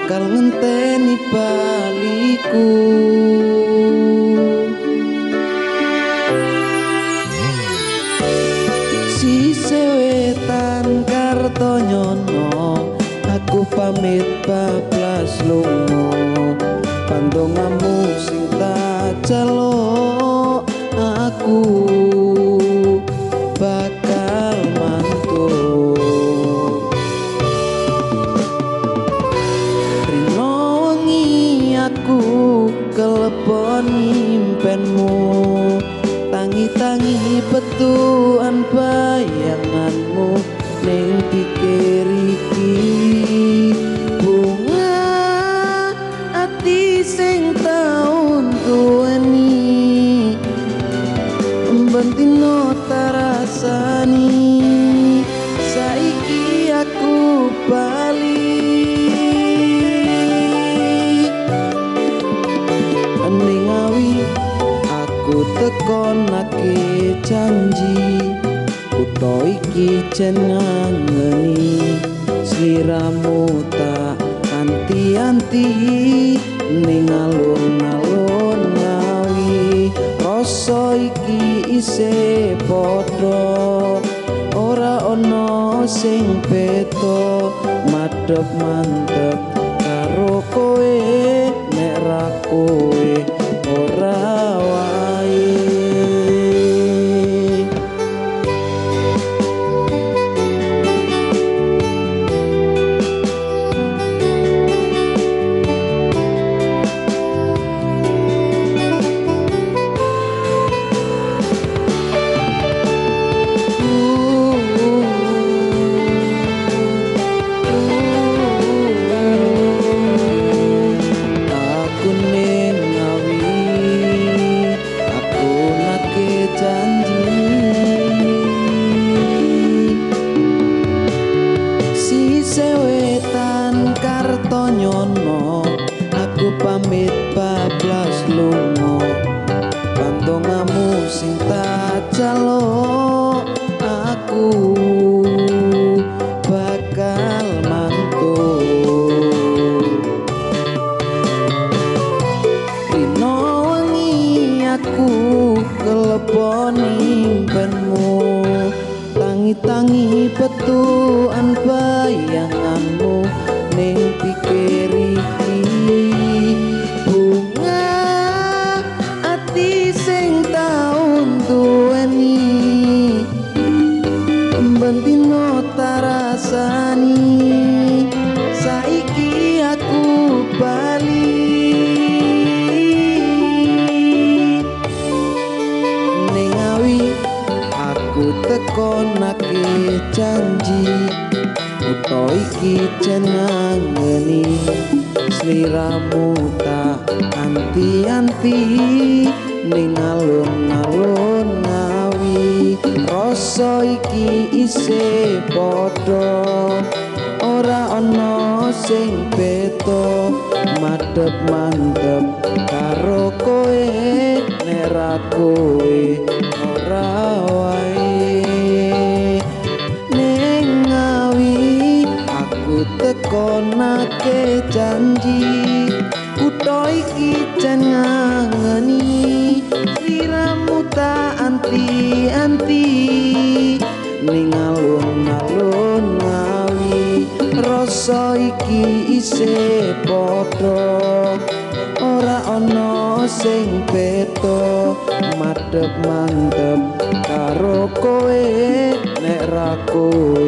bakal ngenteni baliku. Sise wetan Kartonyono, aku pamit bablas lunga. Pandongamu sing tak celok, aku bakal mantuk. Rino wengi aku kelepon impenmu, tangi-tangi petuan bayanganmu ning pikir iki. Bunga ati sing taun tuweni, bentino tarasani, saiki aku bali. Ning ngawi aku tekonake janji, kutha iki jenengani sliramu tak anti-anti ning alun-alun ngawi. Rasa iki isih padha, ora ana sing beda, madhep mantep karo kowe, nek ra kowe ora wae. Kartonyono, aku pamit bablas lunga. Pandongamu sing tak calok, aku bakal mantuk. Dino wengi aku kelepon impenmu, tangi-tangi petuan bayanganmu ning pikir iki. Bunga ati sing taun tuweni, bentino tarasani, saiki aku bali. Ning ngawi aku tekonake janji, kutha iki jenengani sliramu tak anti-anti ning alun-alun ngawi. Rasa iki isih padha, ora ana sing beda, madhep mantep karo kowe, nek ra kowe ora wae. Tekonake janji, kutha iki jenengani sliramu tak anti-anti ning alun-alun ngawi. Rasa iki isih padha, ora ana sing beda, madhep mantep karo kowe, nek ra kowe